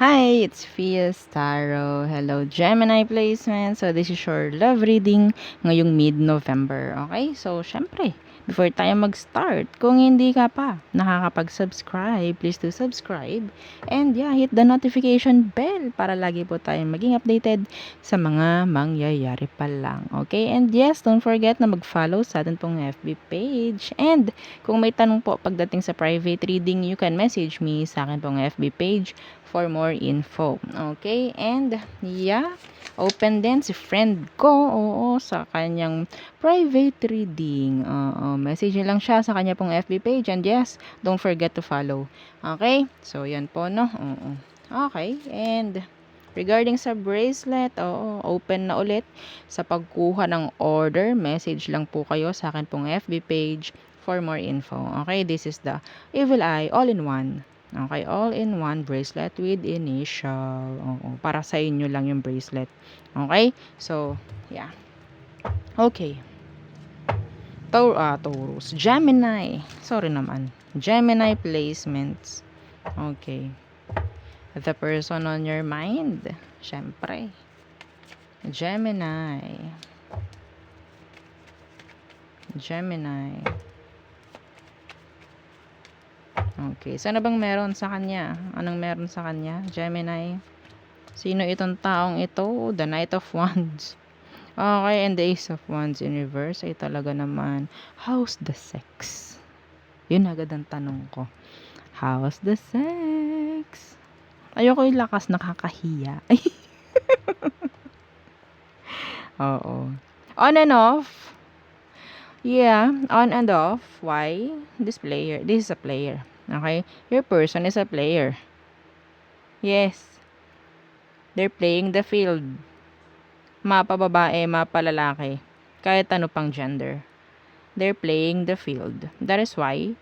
Hi, it's Fias Tarot. Hello, Gemini placement. So, this is your love reading ngayong mid-November. Okay? So, syempre, before tayo mag-start, kung hindi ka pa nakakapag-subscribe, please do subscribe. And yeah, hit the notification bell para lagi po tayong maging updated sa mga mangyayari pa lang. Okay? And yes, don't forget na mag-follow sa atin pong FB page. And kung may tanong po pagdating sa private reading, you can message me sa akin pong FB page for more info. Okay? And, yeah, open din si friend ko, sa kanyang private reading. Message nyo lang siya sa kanya pong FB page. And yes, don't forget to follow. Okay? So, yan po, no? Okay. And, regarding sa bracelet, open na ulit. Sa pagkuha ng order, message lang po kayo sa akin pong FB page for more info. Okay? This is the Evil Eye All-in-One. Okay, all-in-one bracelet with initial. Para sa inyo lang yung bracelet. Okay? So, yeah. Okay. Taurus. Gemini. Sorry naman. Gemini placements. Okay. The person on your mind. Syempre. Gemini. Gemini. Okay. So, ano bang meron sa kanya? Anong meron sa kanya? Gemini. Sino itong taong ito? The Knight of Wands. Okay, and the Ace of Wands in reverse ay talaga naman, how's the sex? Yun agad ang tanong ko. How's the sex? Ayoko yung lakas, nakakahiya. Oo. On and off. Yeah, on and off. Why? This is a player. Okay? Your person is a player. Yes. They're playing the field. Mapa babae, mapa lalaki. Kahit ano pang gender. They're playing the field. That is why,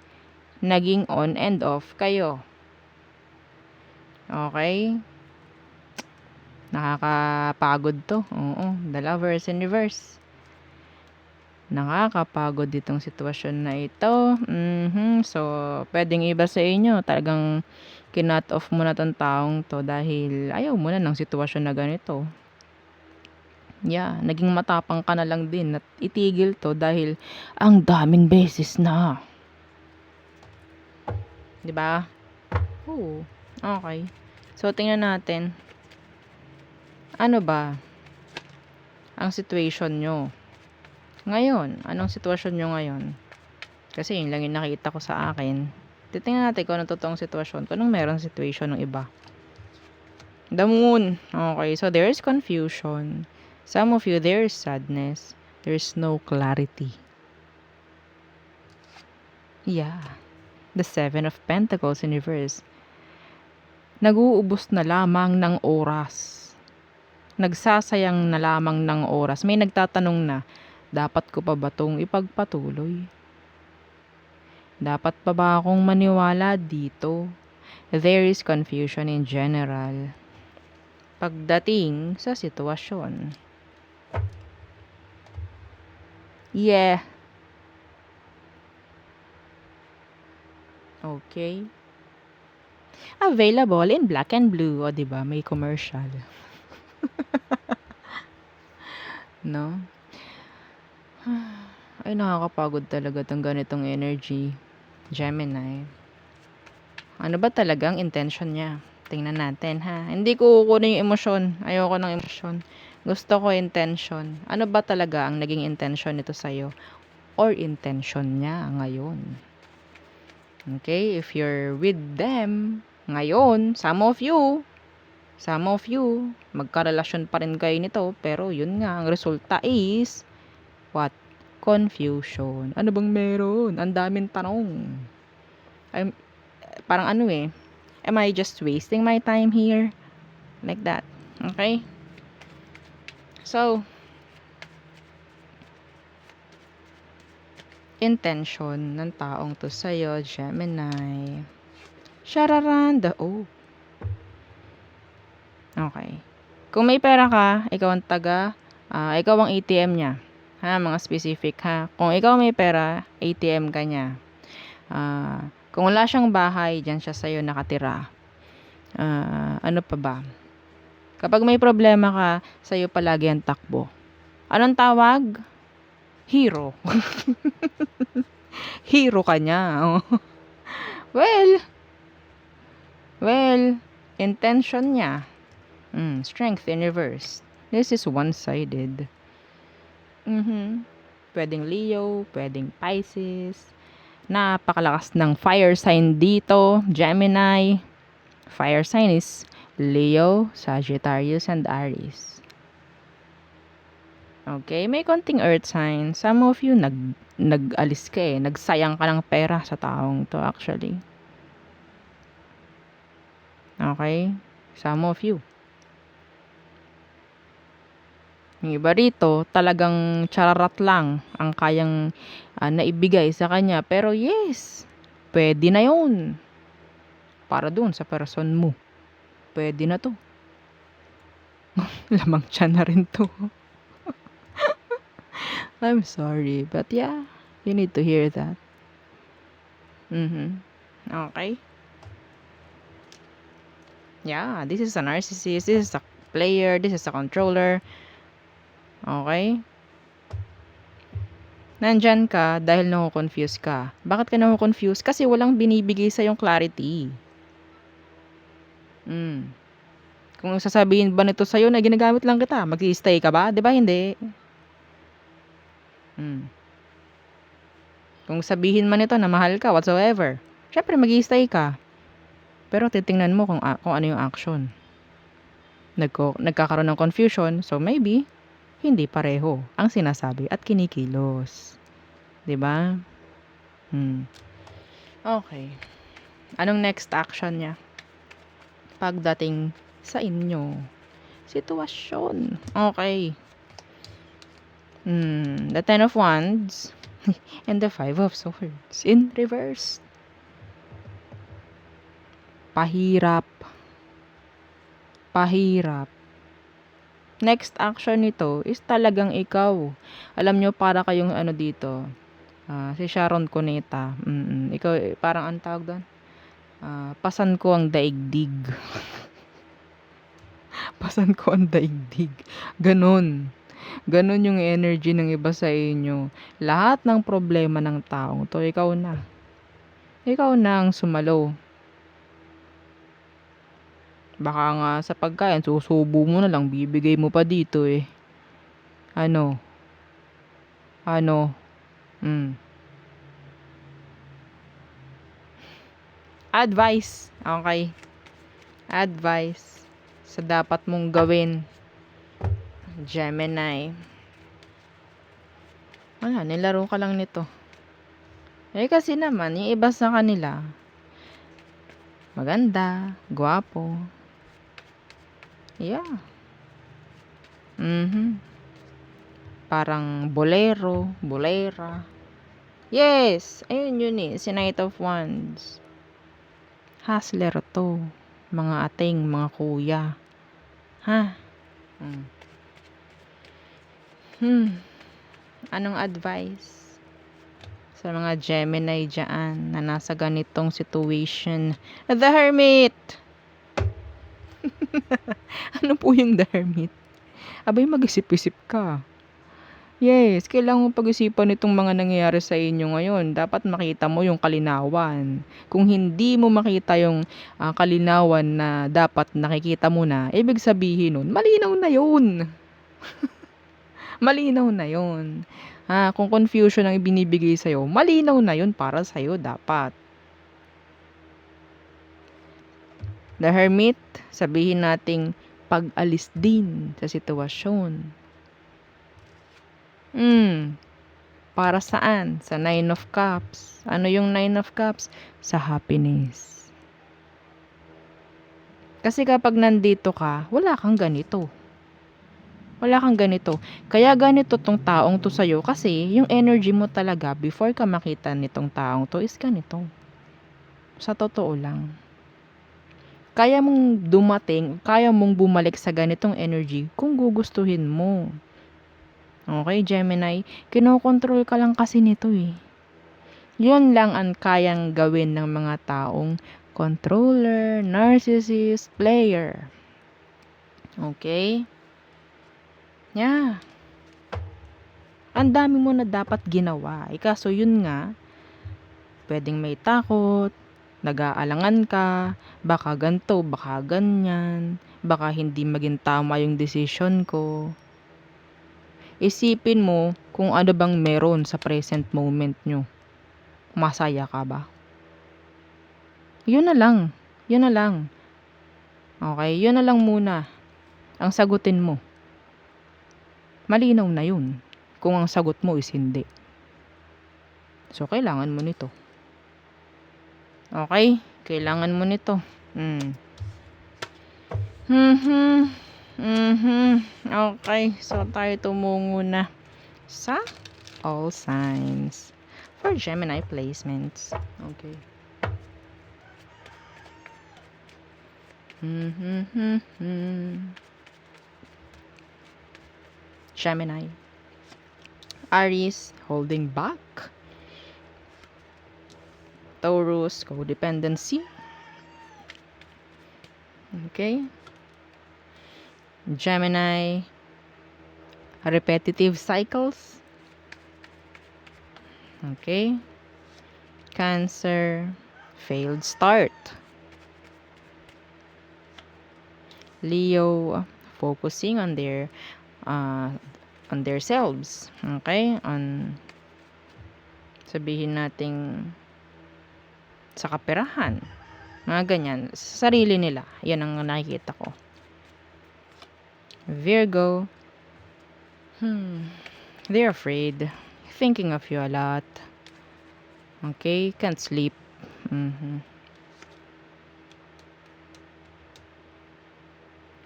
naging on and off kayo. Okay? Nakakapagod to. Oo, the Lovers in reverse. Nakakapagod itong sitwasyon na ito. So, pwedeng iba sa inyo. Talagang kinut off mo na tong taong to dahil ayaw mo na ng sitwasyon na ganito. Yeah, naging matapang ka na lang din at itigil to dahil ang daming beses na. 'Di ba? Oo. Okay. So, tingnan natin. Ano ba ang situation nyo? Ngayon, anong sitwasyon nyo ngayon? Kasi yun lang yung nakita ko sa akin. Titingnan natin kung anong totoong sitwasyon. Kung anong meron situation ng iba. The Moon. Okay, so there is confusion. Some of you, there is sadness. There is no clarity. Yeah. The Seven of Pentacles in reverse. Nag-uubos na lamang ng oras. Nagsasayang na lamang ng oras. May nagtatanong na, dapat ko pa ba itong ipagpatuloy? Dapat pa ba akong maniwala dito? There is confusion in general. Pagdating sa sitwasyon. Yeah. Okay. Available in black and blue. O, diba? May commercial. No? Ay, nakakapagod talaga tong ganitong energy. Gemini. Ano ba talagang intention niya? Tingnan natin, ha? Hindi ko kukunin yung emosyon. Ayoko ng emosyon. Gusto ko intention. Ano ba talaga ang naging intention nito sa'yo? Or intention niya ngayon? Okay? If you're with them, ngayon, some of you, magkarelasyon pa rin kayo nito, pero yun nga, ang resulta is, what? Confusion. Ano bang meron? Ang daming tanong. Parang ano am I just wasting my time here? Like that. Okay? So, intention ng taong to sa'yo, Gemini. Shararan, Okay. Kung may pera ka, ikaw ang ikaw ang ATM niya. Ha, mga specific ha. Kung ikaw may pera, ATM ka niya. Kung wala siyang bahay, dyan siya sa'yo nakatira. Ano pa ba? Kapag may problema ka, sa'yo palagi ang takbo. Anong tawag? Hero. Hero ka niya. Oh. Well, intention niya. Strength in reverse. This is one-sided. Pwedeng Leo, pwedeng Pisces. Napakalakas ng fire sign dito. Gemini. Fire sign is Leo, Sagittarius, and Aries. Okay, may konting earth sign. Some of you, nag-alis ka eh. Nagsayang ka ng pera sa taong to actually. Okay? Some of you. Yung iba rito, talagang chararat lang ang kayang naibigay sa kanya. Pero yes, pwede na yun. Para dun sa person mo. Pwede na to. Lamang tiyan na rin to. I'm sorry, but yeah, you need to hear that. Okay. Yeah, this is a narcissist, this is a player, this is a controller. Okay? Nandyan ka dahil nakukonfuse ka. Bakit ka nakukonfuse? Kasi walang binibigay sa yung clarity. Kung sasabihin ba nito sa'yo na ginagamit lang kita, mag-i-stay ka ba? Diba hindi? Kung sabihin man ito na mahal ka, whatsoever, syempre mag-i-stay ka. Pero titingnan mo kung ano yung action. Nagkakaroon ng confusion, so maybe hindi pareho ang sinasabi at kinikilos. 'Di ba? Okay. Anong next action niya? Pagdating sa inyo sitwasyon. Okay. The Ten of Wands and the Five of Swords in reverse. Pahirap. Next action nito is talagang ikaw. Alam nyo, para kayong ano dito, si Sharon Cuneta. Ikaw, parang ang tawag doon? Pasan ko ang daigdig. Pasan ko ang daigdig. Ganon yung energy ng iba sa inyo. Lahat ng problema ng taong to, ikaw na ang sumalo. Baka nga sa pagkain, susubo mo na lang, bibigay mo pa dito eh. Ano? Advice. Okay. Advice sa dapat mong gawin. Gemini. Wala, nilaro ka lang nito. Kasi naman, yung iba sa kanila, maganda, gwapo. Yeah. Parang bolera. Yes, ayun yun eh, si Knight of Wands. Hustler to. Mga ating, mga kuya. Ha? Anong advice sa mga Gemini dyan na nasa ganitong situation? The Hermit! Ano po yung The Hermit? Abay, mag-isip-isip ka. Yes, kailangan mo pag-isipan itong mga nangyayari sa inyo ngayon. Dapat makita mo yung kalinawan. Kung hindi mo makita yung kalinawan na dapat nakikita mo na, ibig sabihin nun, malinaw na yun. Malinaw na yun. Kung confusion ang ibinibigay sa'yo, malinaw na yun para sa'yo dapat. The Hermit, sabihin nating pag-alis din sa sitwasyon. Para saan? Sa Nine of Cups. Ano yung Nine of Cups? Sa happiness. Kasi kapag nandito ka, wala kang ganito. Kaya ganito tong taong to sa'yo kasi yung energy mo talaga before ka makita nitong taong to is ganito. Sa totoo lang. Kaya mong dumating, kaya mong bumalik sa ganitong energy kung gugustuhin mo. Okay, Gemini? Kinokontrol ka lang kasi nito eh. Yun lang ang kayang gawin ng mga taong controller, narcissist, player. Okay? Yeah. Ang dami mo na dapat ginawa. Kaso yun nga, pwedeng may takot, nag-aalangan ka, baka ganto, baka ganyan, baka hindi maging tama yung decision ko. Isipin mo kung ano bang meron sa present moment nyo. Masaya ka ba? Yun na lang. Yun na lang. Okay? Yun na lang muna ang sagutin mo. Malinaw na yun kung ang sagot mo is hindi. So, kailangan mo nito. Okay? Kailangan mo nito. Okay. So, tayo tumungo na sa all signs for Gemini placements. Okay. Gemini. Aries, holding back. Taurus, codependency. Okay. Gemini, repetitive cycles. Okay. Cancer, failed start. Leo, focusing on their selves. Okay? On sabihin nating sa kaperahan. Mga ganyan. Sa sarili nila. Yan ang nakikita ko. Virgo, they're afraid. Thinking of you a lot. Okay? Can't sleep.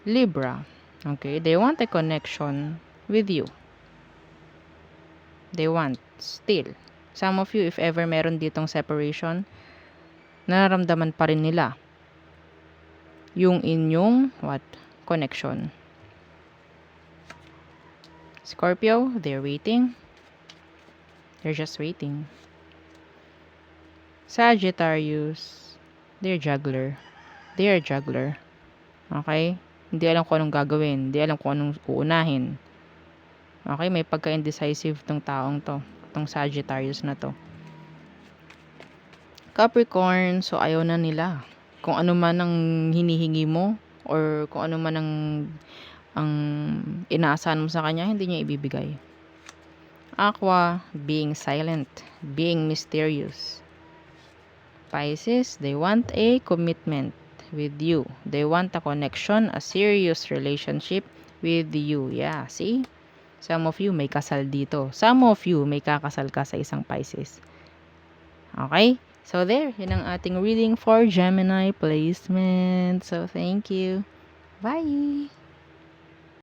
Libra, okay? They want a connection with you. They want, still. Some of you, if ever meron ditong separation, nararamdaman pa rin nila yung inyong, connection. Scorpio, they're waiting. They're just waiting. Sagittarius, they're juggler. They are juggler. Okay? Hindi alam kung anong gagawin. Hindi alam kung anong uunahin. Okay? May pagka-indecisive tong taong to. Tong Sagittarius na to. Capricorn, so ayaw na nila. Kung ano man ang hinihingi mo or kung ano man ang inaasahan mo sa kanya, hindi niya ibibigay. Aqua, being silent, being mysterious. Pisces, they want a commitment with you. They want a connection, a serious relationship with you. Yeah, see? Some of you may kasal dito. Some of you may kakasal ka sa isang Pisces. Okay? So there, yun ang ating reading for Gemini placement. So thank you. Bye!